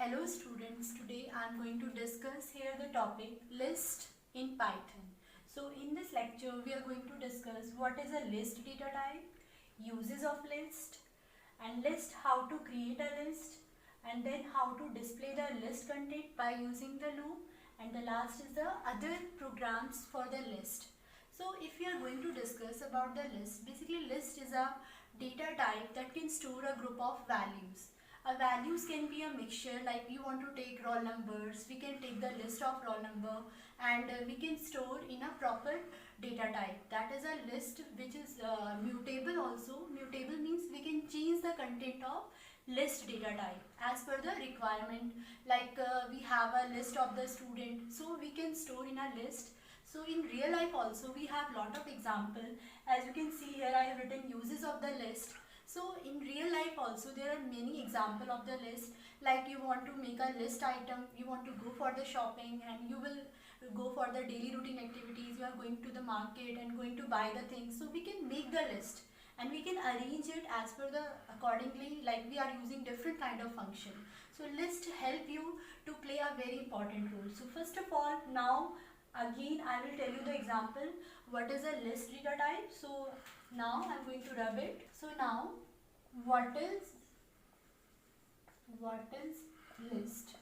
Hello students, today I am going to discuss here the topic list in Python. So in this lecture we are going to discuss what is a list data type, uses of list and list, how to create a list, and then how to display the list content by using the loop, and the last is the other programs for the list. So if we are going to discuss about the list, basically list is a data type that can store a group of values. Values can be a mixture, like we want to take roll numbers, we can take the list of roll number, and we can store in a proper data type. That is a list which is mutable also. Mutable means we can change the content of list data type as per the requirement. Like we have a list of the student, so we can store in a list. So in real life also we have lot of example. As you can see here, I have written uses of the list. So in real life also there are many example of the list. Like you want to make a list item, you want to go for the shopping and you will go for the daily routine activities, you are going to the market and going to buy the things. So we can make the list and we can arrange it as per the accordingly, like we are using different kind of function. So list help you to play a very important role. So first of all, now again I will tell you the example what is a list data type. So now I am going to rub it. So now what is list?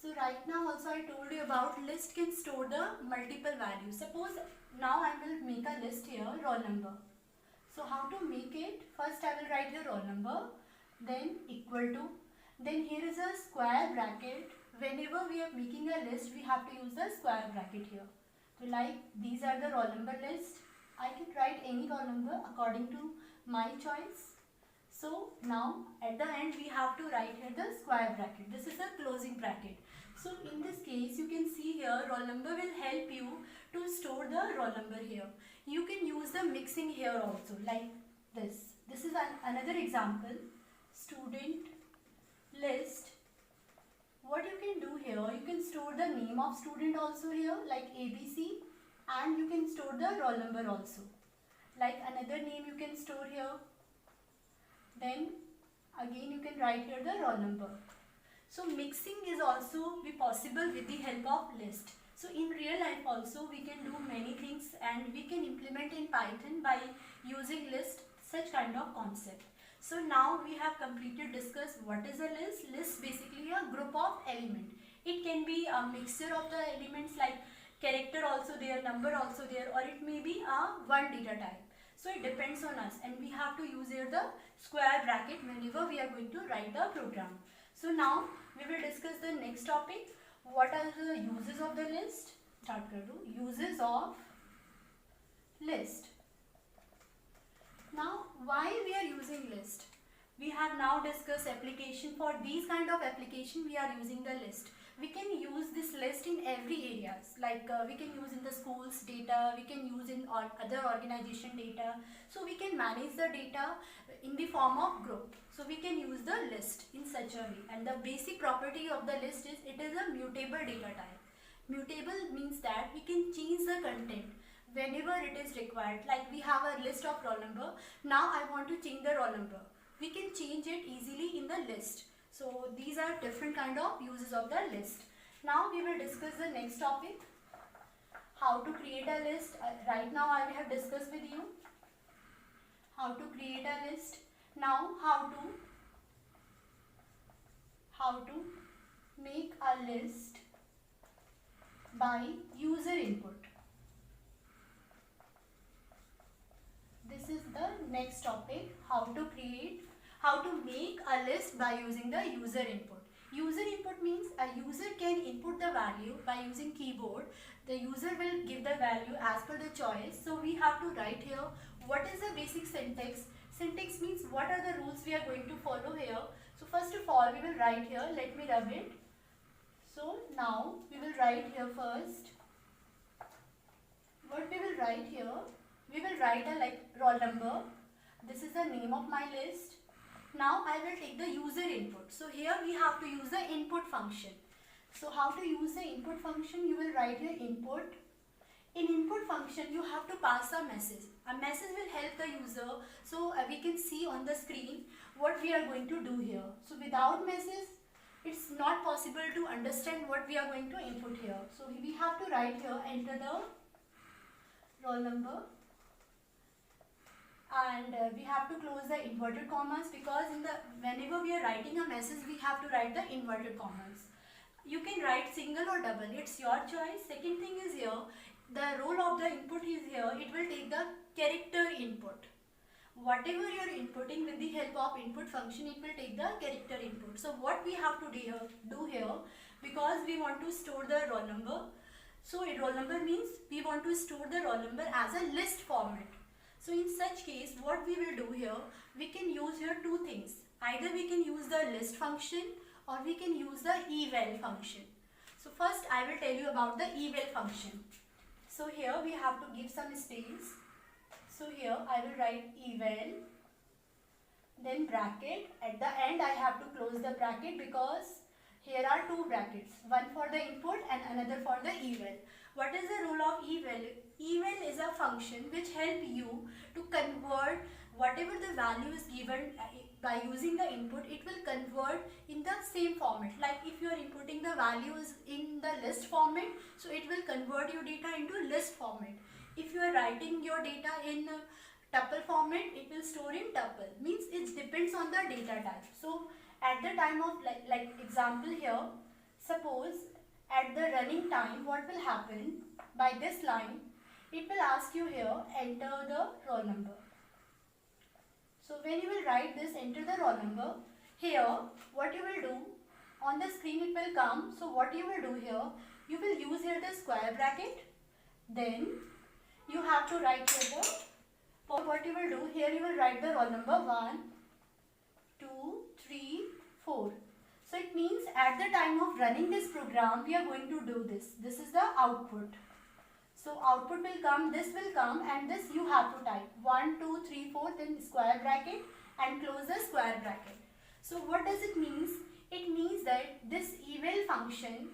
So right now also I told you about list can store the multiple values. Suppose now I will make a list here, roll number. So how to make it? First I will write here roll number, then equal to, then here is a square bracket. Whenever we are making a list, we have to use the square bracket here. So like these are the roll number list. I can write any roll number according to my choice. So now at the end we have to write here the square bracket. This is a closing bracket. So in this case you can see here roll number will help you to store the roll number here. You can use the mixing here also, like this. This is another example. Student list. What you can do here, you can store the name of student also here, like ABC, and you can store the roll number also. Like another name you can store here. Then again you can write here the roll number. So mixing is also be possible with the help of list. So in real life also we can do many things and we can implement in Python by using list, such kind of concept. So now we have completed discuss what is a list. List basically a group of element. It can be a mixture of the elements, like character also there, number also there, or it may be a one data type. So it depends on us and we have to use here the square bracket whenever we are going to write the program. So now we will discuss the next topic. What are the uses of the list? Start kar do. Uses of list. Now why we are using list? We have now discussed application. For these kind of application we are using the list. We can use this list in every areas, like we can use in the schools data, we can use in other organization data. So we can manage the data in the form of group. So we can use the list in such a way, and the basic property of the list is it is a mutable data type. Mutable means that we can change the content whenever it is required. Like we have a list of roll number, now I want to change the roll number, we can change it easily in the list. So these are different kind of uses of the list. Now we will discuss the next topic, how to create a list. Right now I have discussed with you how to create a list. Now how to make a list by user input. This is the next topic, how to make a list by using the user input. User input means a user can input the value by using keyboard. The user will give the value as per the choice. So we have to write here what is the basic syntax. Syntax means what are the rules we are going to follow here. So first of all we will write here, let me rub it. So now we will write here first. What we will write here? We will write a like roll number. This is the name of my list. Now I will take the user input. So here we have to use the input function. So how to use the input function? You will write here input. In input function you have to pass a message. A message will help the user. So we can see on the screen what we are going to do here. So without message it's not possible to understand what we are going to input here. So we have to write here, enter the roll number, and we have to close the inverted commas, because whenever we are writing a message we have to write the inverted commas. You can write single or double, it's your choice. Second thing is here, the role of the input is here, it will take the character input. Whatever you are inputting with the help of input function, it will take the character input. So what we have to do here, because we want to store the roll number, so a roll number means we want to store the roll number as a list format. So in such case, what we will do here, we can use here two things. Either we can use the list function or we can use the eval function. So first I will tell you about the eval function. So here we have to give some space. So here I will write eval, then bracket. At the end I have to close the bracket because here are two brackets, one for the input and another for the eval. What is the role of eval? Eval is a function which helps you to convert whatever the value is given by using the input. It will convert in the same format. Like if you are inputting the values in the list format, so it will convert your data into list format. If you are writing your data in tuple format, it will store in tuple. Means it depends on the data type. So at the time of like example here, suppose at the running time, what will happen by this line, it will ask you here, enter the roll number. So when you will write this, enter the roll number, here what you will do, on the screen it will come. So what you will do here, you will use here the square bracket, then you have to write here the, for what you will do, here you will write the roll number 1, 2, 3, 4. So it means at the time of running this program, we are going to do this. This is the output. So output will come, this will come, and this you have to type 1, 2, 3, 4, then square bracket and close the square bracket. So what does it mean? It means that this eval function,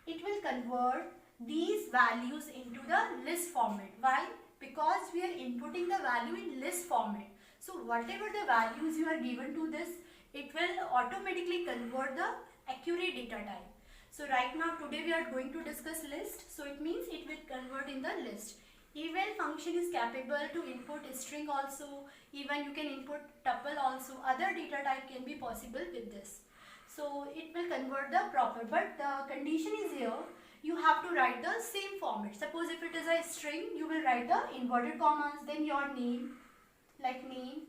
it will convert these values into the list format. Why? Because we are inputting the value in list format. So whatever the values you are given to this, it will automatically convert the accurate data type. So right now today we are going to discuss list. So it means it will convert in the list. Eval function is capable to input string also. Even you can input tuple also. Other data type can be possible with this. So it will convert the proper. But the condition is here. You have to write the same format. Suppose if it is a string, you will write the inverted commas, then your name, like name.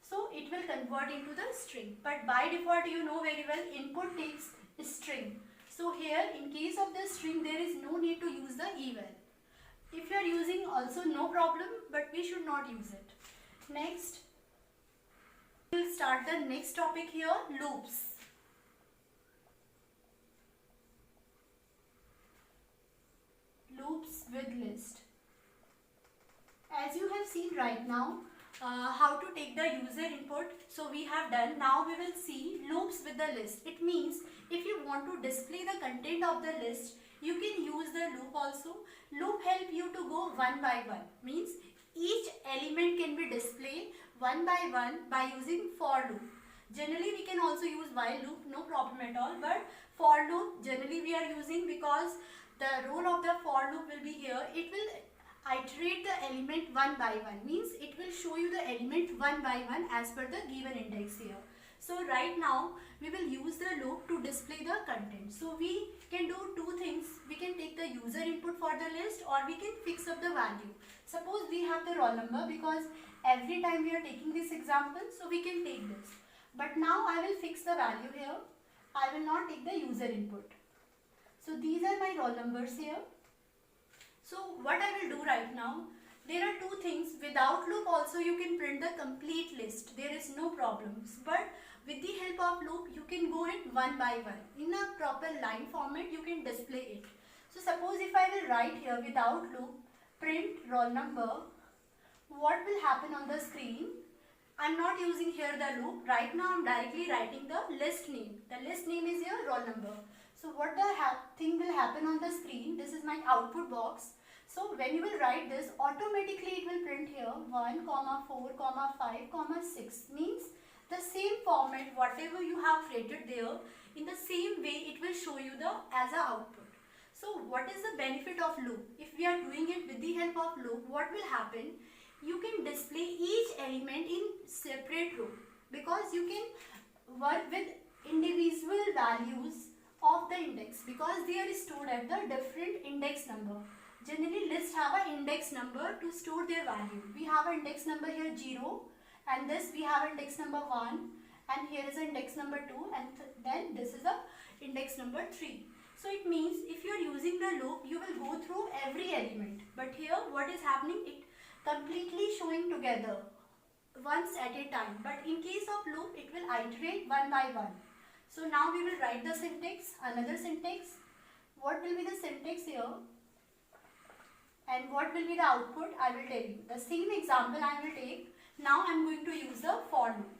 So it will convert into the string. But by default, you know very well, input takes string. So here, in case of the string, there is no need to use the eval. If you are using also, no problem, but we should not use it. Next, we will start the next topic here, loops. Loops with list. As you have seen right now, how to take the user input. So we have done. Now we will see loops with the list. It means if you want to display the content of the list, you can use the loop also. Loop help you to go one by one. Means each element can be displayed one by using for loop. Generally we can also use while loop, no problem at all. But for loop generally we are using because the role of the for loop will be here. It will iterate the element one by one, means it will show you the element one by one as per the given index here. So right now we will use the loop to display the content. So we can do two things. We can take the user input for the list or we can fix up the value. Suppose we have the roll number, because every time we are taking this example, so we can take this. But now I will fix the value here. I will not take the user input. So these are my roll numbers here. So what I will do right now, there are two things. Without loop also you can print the complete list. There is no problems. But with the help of loop, you can go it one by one. In a proper line format, you can display it. So suppose if I will write here without loop, print roll number, what will happen on the screen? I am not using here the loop. Right now I am directly writing the list name. The list name is here roll number. So what the thing will happen on the screen, this is my output box. So when you will write this, automatically it will print here 1, 4, 5, 6. Means the same format, whatever you have created there, in the same way show you the as a output. So what is the benefit of loop? If we are doing it with the help of loop, what will happen? You can display each element in separate row, because you can work with individual values of the index, because they are stored at the different index number. Generally lists have an index number to store their value. We have an index number here 0, and this we have index number 1, and here is index number 2, and then this is a index number 3. So it means if you are using the loop, you will go through every element, but here what is happening, it completely showing together once at a time. But in case of loop, it will iterate one by one. So now we will write the syntax, another syntax. What will be the syntax here and what will be the output, I will tell you. The same example I will take. Now I am going to use the for loop.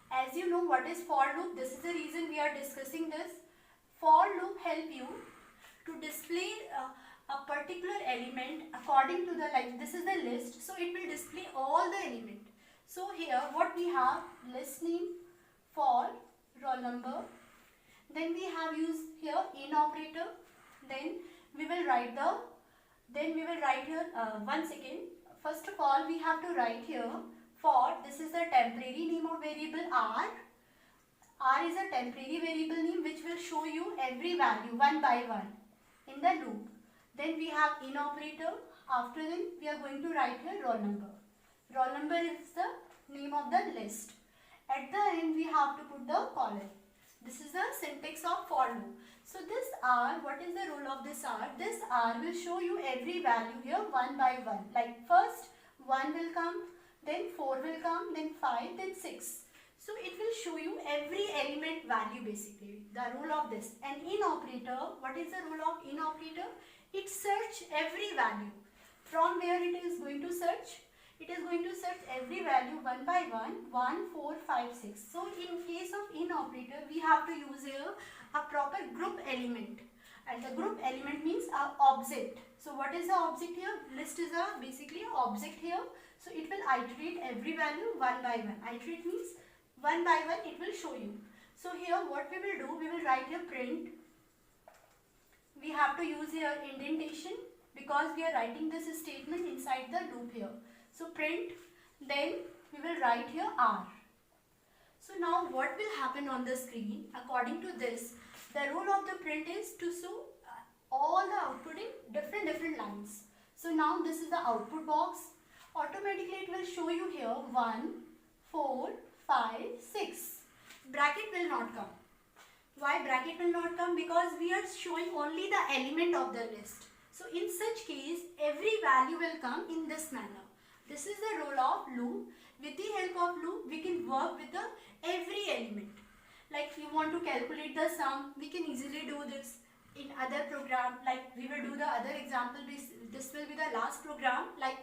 As you know what is for loop, this is the reason we are discussing this. For loop help you to display a particular element according to the, like this is the list, so it will display all the element. So here what we have, list name, for, roll number, then we have used here in operator, then we will write here one second. First of all we have to write here for, this is the temporary name of variable r. R is a temporary variable name which will show you every value one by one in the loop. Then we have in operator. After them we are going to write here roll number. Roll number is the name of the list. At the end we have to put the colon. This is the syntax of for loop. So this R, what is the role of this R? This R will show you every value here one by one. Like first 1 will come, then 4 will come, then 5, then 6. So it will show you every element value basically, the role of this. And in operator, what is the role of in operator? It search every value. From where it is going to search? It is going to search every value one by one, 1, 4, 5, 6. So in case of in operator, we have to use here a proper group element. And the group element means a object. So what is the object here? List is a basically an object here. So it will iterate every value one by one. Iterate means one by one it will show you. So here what we will do, we will write here print. We have to use here indentation because we are writing this statement inside the loop here. So print, then we will write here R. So now what will happen on the screen? According to this, the role of the print is to show all the output in different lines. So now this is the output box. Automatically it will show you here 1, 4, 5, 6. Bracket will not come. Why bracket will not come? Because we are showing only the element of the list. So in such case, every value will come in this manner. This is the role of loop. With the help of loop, we can work with the every element. Like we want to calculate the sum, we can easily do this. In other program, like we will do the other example, this will be the last program. Like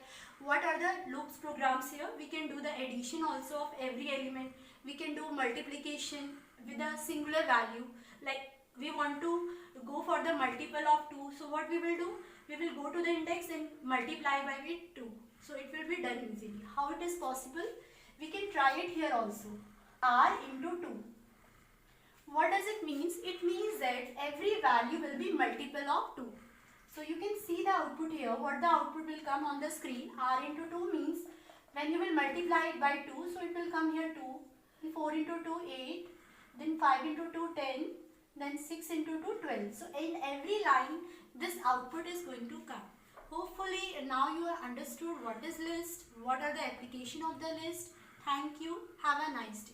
what are the loops programs here? We can do the addition also of every element. We can do multiplication with a singular value. Like we want to go for the multiple of 2. So what we will do? We will go to the index and multiply by with 2. So it will be done easily. How it is possible? We can try it here also. R into 2. What does it mean? It means that every value will be multiple of 2. So you can see the output here. What the output will come on the screen. R into 2 means when you will multiply it by 2, so it will come here 2. 4 into 2, 8. Then 5 into 2, 10. Then 6 into 2, 12. So in every line, this output is going to come. Hopefully now you have understood what is list, what are the application of the list. Thank you. Have a nice day.